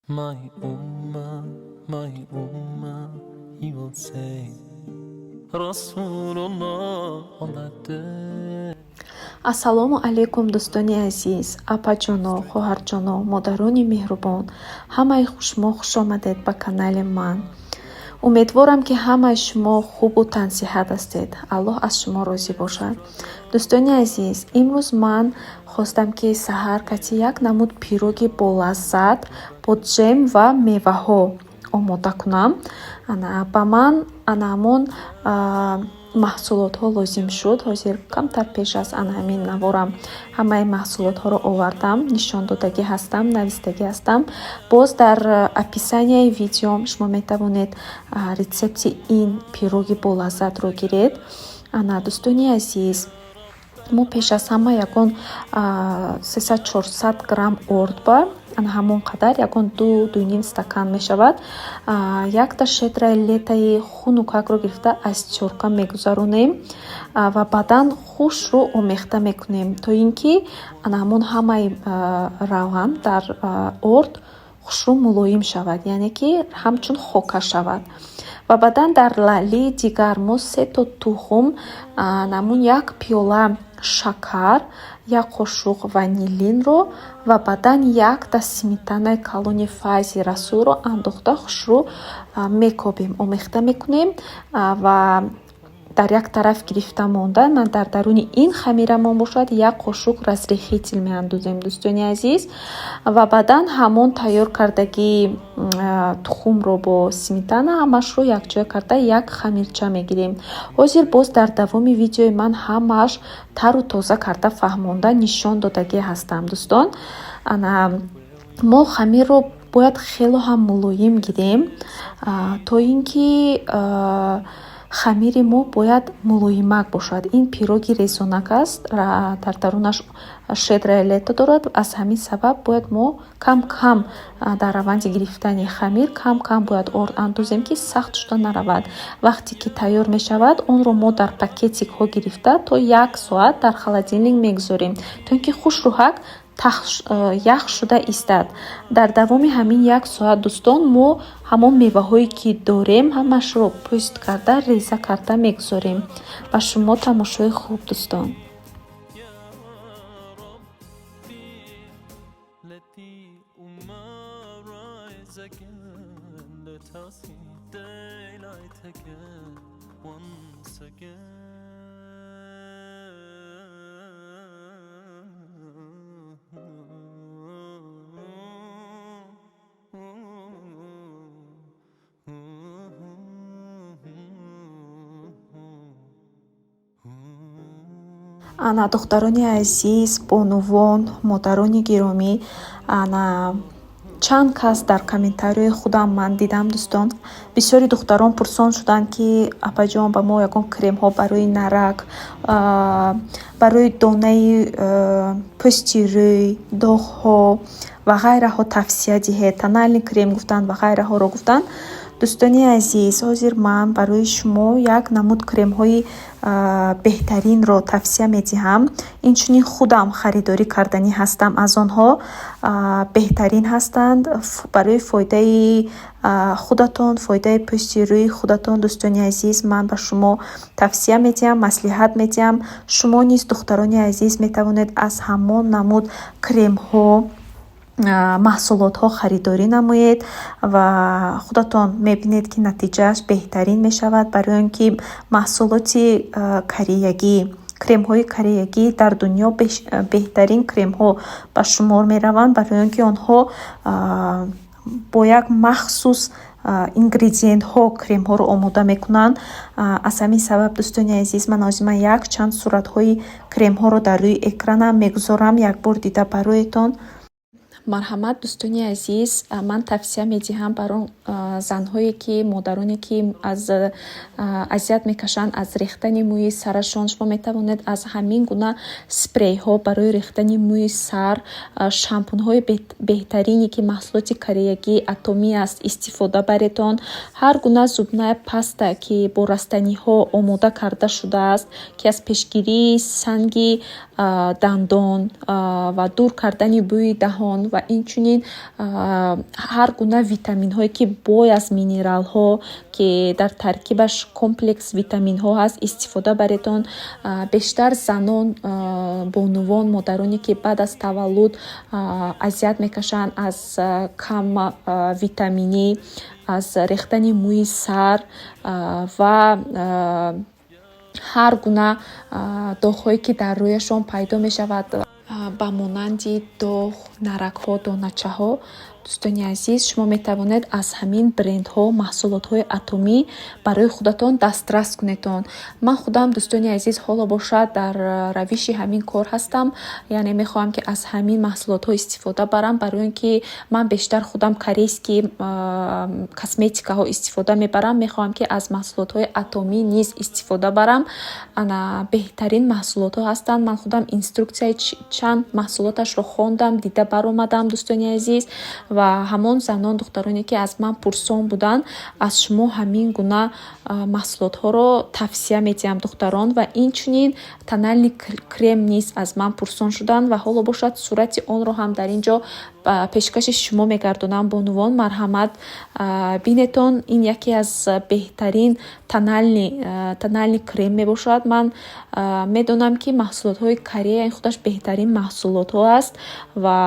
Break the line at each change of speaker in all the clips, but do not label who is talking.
My Ummah, he will say, Rasulullah omade.
ассалому алайкум дӯстони азиз, апаҷоно, хоҳарҷоно, модарони меҳрубон, ҳамаи хушмо хуш омадед ба канали ман. умедворам ки ҳамаи шумо хубу тансиҳат ҳастед. аллоҳ аз шумо розӣ бошад. дӯстони азиз, имрӯз ман хостам ки саҳар кати як намуд пироги болаззат бо ҷем ва меваҳо омода кунам. ба ман ҳамон маҳсулотҳо лозим шуд. ҳозир камтар пеш аз ҳамин наворам ҳамаи маҳсулотҳоро овардам, нишондодагӣ ҳастам, навистагӣ ҳастам. боз дар описанияи видеом шумо метавонед рецепти ин пироги болаззатро гиред. дӯстони азиз, мо пеш аз ҳама ягон 300-400 грамм ордба, ҳамон қадар, ягон 2-2.5 стакан мешавад. якта шедраи летаи хунукакро гирифта аз чорка мегузаронем ва баъдан хушро омехта мекунем, то ин ки ҳамон ҳамаи равған дар орд хушрӯ мулоим шавад, яъне ки ҳамчун хока шавад. ва баъдан дар лаълии дигар мо 3 то тухм, намун 1 пиёла шакар, 1 қошуқ ванилинро ва баъдан 1 сметанаи калони файзи расулро андохта хушрӯ мекобем, омехта мекунем ва дар як тараф гирифта монда, ман дар даруни ин хамирамон бошад 1 қошуқ разрехитил меандозем дӯстони азиз. ва баъдан ҳамон тайёр кардагии тухмро бо сметана ҳамашро якҷоя карда як хамирча мегирем. ҳозир боз дар давоми видеои ман ҳамааш тару тоза карда фаҳмонда нишон додагӣ ҳастам. дӯстон, мо хамирро бояд хело ҳам мулоим гирем, то ин ки хамири мо бояд мулоимак бошад. ин пироги резонак аст, дар дарунаш шедраи лето дорад. аз ҳамин сабаб бояд мо кам дар раванди гирифтани хамир кам бояд орд андозем, ки сахт шуда наравад. вақте ки тайёр мешавад, онро мо дар пакетикҳо гирифта то 1 соат дар холодильник мегузорем, то ин ки хушрӯҳак ях шуда истад. дар давоми ҳамин 1 соат дӯстон, мо ҳамон меваҳое ки дорем ҳамашро пӯст карда, реза карда мегузорем. ба шумо тамошои хуб дӯстон. духтарони азиз, бонувон, модарони гиромӣ, чанд кас дар комментариҳои худам ман дидам дӯстон, бисёри духтарон пурсон шуданд ки апаҷон ба мо ягон кремҳо барои нарак, барои донаи пӯсти рӯй, доғҳо ва ғайраҳо тавсия диҳед. тоналин крем гуфтанд ва ғайраҳоро гуфтанд. дӯстони азиз, ҳозир ман барои шумо як намуд кремҳои беҳтаринро тавсия медиҳам. инчунин худам харидорӣ карданӣ ҳастам аз онҳо. беҳтарин ҳастанд барои фоидаи худатон, фоидаи пӯсти рӯи худатон. дӯстони азиз, ман ба шумо тавсия медиҳам, маслиҳат медиҳам. шумо низ духтарони азиз метавонед аз ҳамон намуд кремҳо, маҳсулотҳо харидорӣ намоед ва худатон мебинед ки натиҷааш беҳтарин мешавад. барои он ки маҳсулоти кореягӣ, кремҳои кореягӣ дар дунё беҳтарин кремҳо ба шумор мераванд, барои он ки онҳо бо як махсус ингредиентҳо кремҳоро омода мекунанд. аз ҳамин сабаб дӯстони азиз, ман озима як чанд суратҳои кремҳоро дар рӯи экранам мегузорам, якбор дида бароятон. марҳамат дӯстони азиз, ман тавсия медиҳам бар он занҳое ки, модароне ки азият мекашанд аз рехтани мӯи сарашон. шумо метавонед аз ҳамин гуна спрейҳо барои рехтани мӯи сар, шампунҳои беҳтарине ки маҳсулоти кореягӣ атоми аст истифода баретон. ҳар гуна зубная паста ки бо растаниҳо омода карда шудааст, ки аз пешгирии санги дандон ва дур кардани бӯи даҳон ва ва инчунин ҳар гуна витаминҳое ки бой аз минералҳо ки дар таркибаш комплекс витаминҳо ҳаст истифода баретон. Бештар занон бонувон модароне ки баъд аз таваллуд азият мекашанд аз кам витаминӣ, аз рехтани мӯи сар ва ҳар гуна доғҳое ки дар рӯяшон пайдо мешавад ба монанди доғ, наракҳо, доначаҳо. дӯстони азиз, шумо метавонед аз ҳамин брендҳо маҳсулотҳои атомӣ барои худатон дастрас кунедон. Ман худам дӯстони азиз ҳоло бошад дар равиши ҳамин кор ҳастам, яъне мехоҳам ки аз ҳамин маҳсулотҳо истифода барам, барои он ки ман бештар худам корейски косметикаҳо истифода мебарам. Мехоҳам ки аз маҳсулотҳои атомӣ низ истифода барам. ана беҳтарин маҳсулотҳо ҳастанд. Ман худам инструксияи чанд маҳсулоташро хондам, дида баромадам дӯстони азиз, ва ҳамон занон духтароне ки аз ман пурсон буданд, аз шумо ҳамин гуна маҳсулотҳоро тавсия медиҳам духтарон, ва инчунин тонални крем низ аз ман пурсон шуданд ва ҳоло бошад сурати онро ҳам дар ин ҷо пешкаши шумо мегардонам. бонувон марҳамат бинетон, ин яке аз беҳтарин тонални крем мебошад. ман медонам ки маҳсулотҳои Корея ин худаш беҳтарин маҳсулотҳо аст ва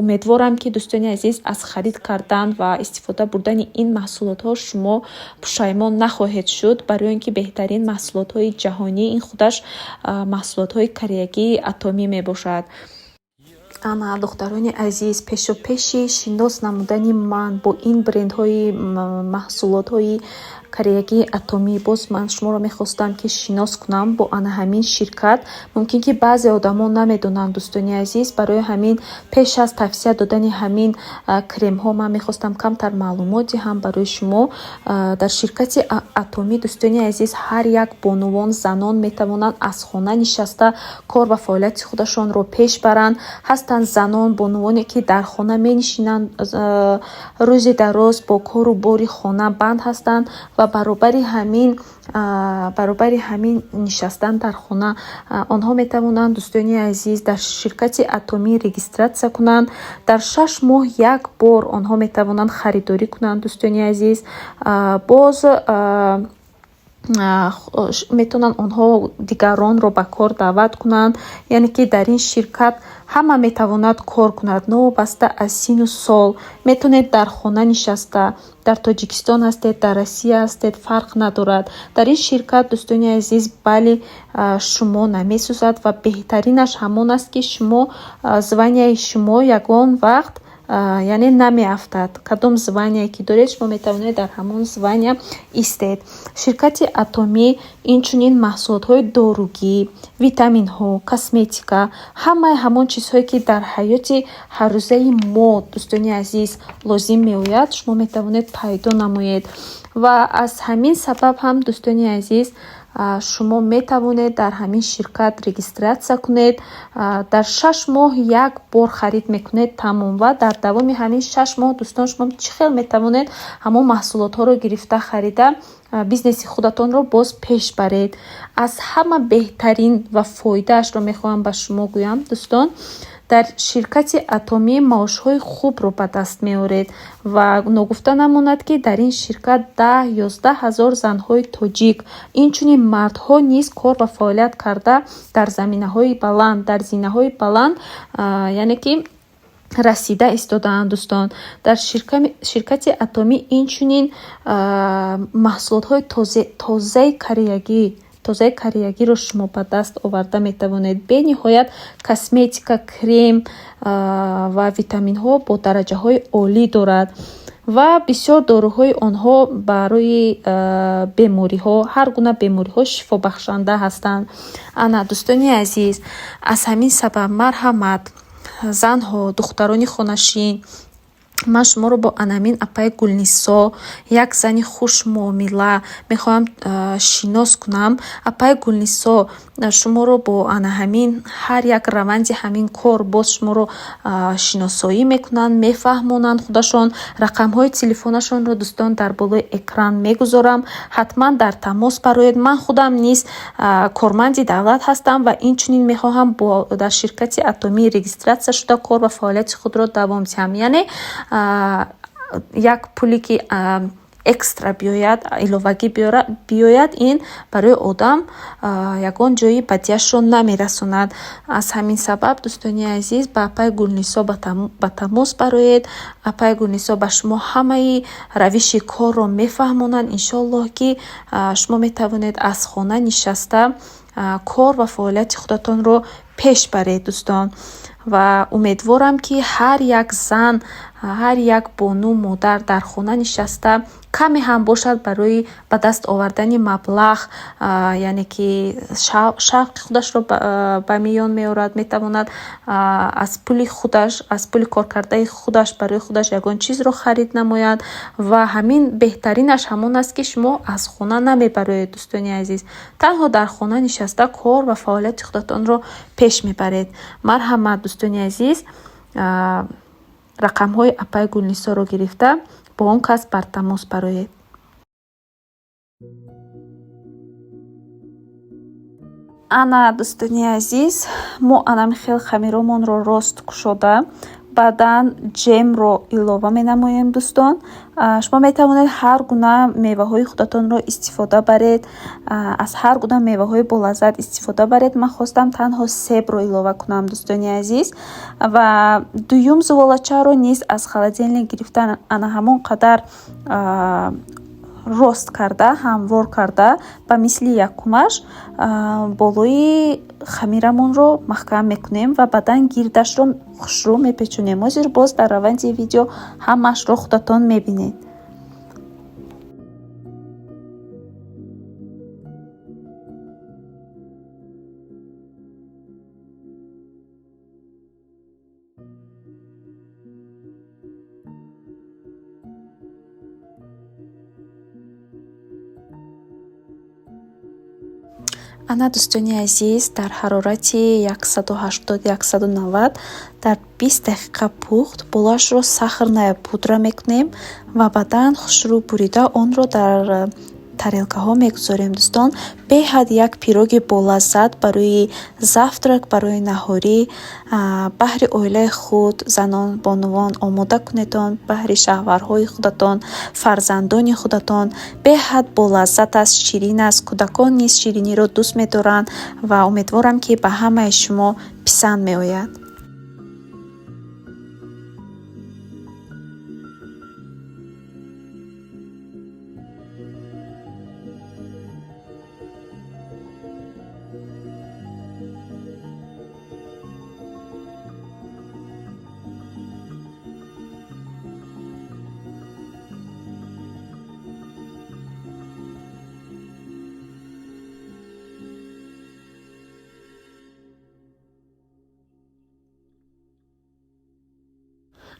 умедворам ки дӯстони азиз аз харид кардан ва истифода бурдани ин маҳсулотҳо шумо пушаймон нахоҳед шуд, барои он ки беҳтарин маҳсулотҳои ҷаҳонӣ ин худаш маҳсулотҳои кореягии атомӣ мебошад. ана духтарони азиз, пешопеши шинос намудани ман бо ин брендҳои маҳсулотҳои кореягии атомӣ, боз ман шуморо мехостам ки шинос кунам бо ана ҳамин ширкат. мумкин ки баъзе одамон намедонанд дӯстони азиз, барои ҳамин пеш аз тавсия додани ҳамин кремҳо ман мехостам камтар маълумот диҳам барои шумо. дар ширкати атомӣ дӯстони азиз ҳар як бонувон занон метавонанд аз хона нишаста кор ва фаъолияти худашонро пеш баранд. ҳастанд занон бонувоне ки дар хона менишинанд, рӯзи дароз бо кору бори хона банд ҳастанд ва баробари ҳамин нишастан дар хона онҳо метавонанд дӯстони азиз дар ширкати атомӣ регистратсия кунанд. дар 6 моҳ як бор онҳо метавонанд харидорӣ кунанд дӯстони азиз. боз метавонанд онҳо дигаронро ба кор даъват кунанд, яъне ки дар ин ширкат ҳама метавонад кор кунад, новобаста аз сину сол. метавонед дар хона нишаста, дар Тоҷикистон ҳастед, дар Россия ҳастед, фарқ надорад. дар ин ширкат дӯстони азиз бали шумо намесӯзад ва беҳтаринаш ҳамон аст ки шумо званияи шумо ягон вақт яъне намеафтад. кадом звание ки доред шумо метавонед дар ҳамон звания истед. ширкати атомӣ инчунин маҳсулотҳои доругӣ, витаминҳо, косметика, ҳамаи ҳамон чизҳое ки дар ҳаёти ҳаррӯзаи мо дӯстони азиз лозим меояд, шумо метавонед пайдо намоед. ва аз ҳамин сабаб ҳам дӯстони азиз шумо метавонед дар ҳамин ширкат регистратсия кунед. дар 6 моҳ як бор харид мекунед тамом, ва дар давоми ҳамин 6 моҳ дӯстон шумо чӣ хел метавонед ҳамон маҳсулотҳоро гирифта харида бизнеси худатонро боз пеш баред. аз ҳама беҳтарин ва фоидаашро мехоҳам ба шумо гӯям дӯстон. дар ширкати атомӣ маошҳои хубро ба даст меоред ва ногуфта намонад ки дар ин ширкат 10-11 ҳазор занҳои тоҷик, инчунин мардҳо низ кор ва фаъолият карда дар заминаҳои баланд, дар зинаҳои баланд яъне ки расида истодаанд дӯстон. дар ширкати атомӣ инчунин маҳсулотҳои тозаи кореягиро шумо ба даст оварда метавонед. бениҳоят косметика, крем ва витаминҳо бо дараҷаҳои олӣ дорад ва бисёр доруҳои онҳо барои бемориҳо, ҳар гуна бемориҳо шифобахшанда ҳастанд. ана дӯстони азиз, аз ҳамин сабаб марҳамат занҳо, духтарони хонашин, ман шуморо бо анамин апаи Гулнисо, як зани хушмуомила мехоҳам шинос кунам. Апаи Гулнисо шуморо бо анаҳамин ҳар як раванди ҳамин кор боз шуморо шиносоӣ мекунанд, мефаҳмонанд худашон. Рақамҳои телефонашонро дӯстон дар болои экран мегузорам. ҳатман дар тамос бароед. Ман худам низ корманди давлат ҳастам ва инчунин мехоҳам дар ширкати Атомӣ регистратсия шуда кор ва фаъолияти худро давом диҳам. Яъне як пуле ки экстра биёяд, иловагӣ биёяд, ин барои одам ягон ҷои бадиашро намерасонад. Аз ҳамин сабаб дӯстони азиз ба апаи Гулнисо ба тамос бароед. Апаи Гулнисо ба шумо ҳамаи равиши корро мефаҳмонанд. иншоаллоҳ ки шумо метавонед аз хона нишаста кор ва фаъолияти худатонро пеш баред дӯстон. Ва умедворам ки ҳар як зан, ҳар як бону модар дар хона нишаста каме ҳам бошад барои ба даст овардани маблағ, яъне ки шавқи худашро ба миён меорад, метавонад аз пули худаш, аз пули коркардаи худаш барои худаш ягон чизро харид намояд. ва ҳамин беҳтаринаш ҳамон аст ки шумо аз хона намебароед дӯстони азиз. Танҳо дар хона нишаста кор ва фаъолияти худатонро пеш мебаред. марҳамат дӯстони азиз, рақамҳои апаи Гулнисоро гирифта бо он кас бар тамос бароед. ана дӯстони азиз, мо анамихел хамиромонро рост кушода баъдан ҷемро илова менамоем дӯстон. шумо метавонед ҳар гуна меваҳои худатонро истифода баред, аз ҳар гуна меваҳои болаззат истифода баред. ман хостам танҳо себро илова кунам дӯстони азиз. ва дуюм зуволачаро низ аз холодильник гирифта ана ҳамон қадар рост карда, ҳамвор карда ба мисли якумаш болои хамирамонро маҳкам мекунем ва баъдан гирдашро хушрӯ мепечунем. ҳозир боз дар раванди видео ҳамаашро худатон мебинед. ана дӯстони азиз, дар ҳарорати 180-190 дар 20 дақиқа пухт болашро сахарная пудра мекунем ва баъдан хушрӯ бурида онро дар тарелкаҳо мегузорем дӯстон. беҳад як пироги болаззат барои завтрак, барои наҳорӣ, баҳри оилаи худ, занон бонувон омода кунедон, баҳри шаҳварҳои худатон, фарзандони худатон. беҳад болаззат аст, ширин аст. кӯдакон низ шириниро дӯст медоранд ва умедворам ки ба ҳамаи шумо писанд меояд.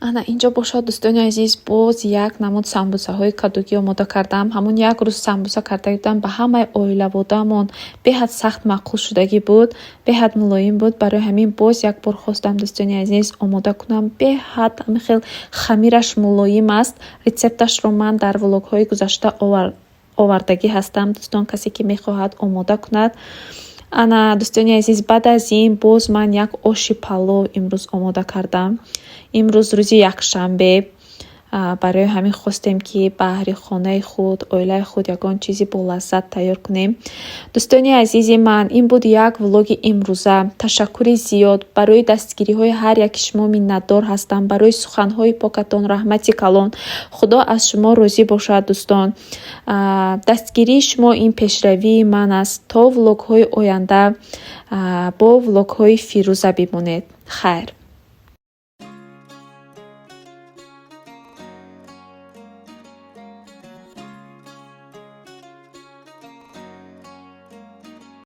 ана инҷо бошад дӯстони азиз, боз як намуд самбусаҳои кадугӣ омода кардам. ҳамон як рӯз самбуса карда будам, ба ҳамаи оилаводамон беҳад сахт маъқул шудагӣ буд, беҳад мулоим буд. барои ҳамин боз як бор хостам дӯстони азиз омода кунам. беҳад ҳамихел хамираш мулоим аст. рецепташро ман дар влогҳои гузашта овардагӣ ҳастам. дӯстон, касе ки мехоҳад омода кунад. ана дӯстони азиз, баъд аз ин боз ман як оши палов имрӯз омода кардам. имрӯз рӯзи якшанбе, барои ҳамин хостем ки баҳри хонаи худ, оилаи худ ягон чизи болаззат тайёр кунем. дӯстони азизи ман, ин буд як влоги имрӯза. ташаккури зиёд барои дастгириҳои ҳар яки шумо миннатдор ҳастам. барои суханҳои покатон раҳмати калон. худо аз шумо розӣ бошад дӯстон. дастгирии шумо ин пешравии ман аст. то влогҳои оянда бо влогҳои Фирӯза бимонед. хайр.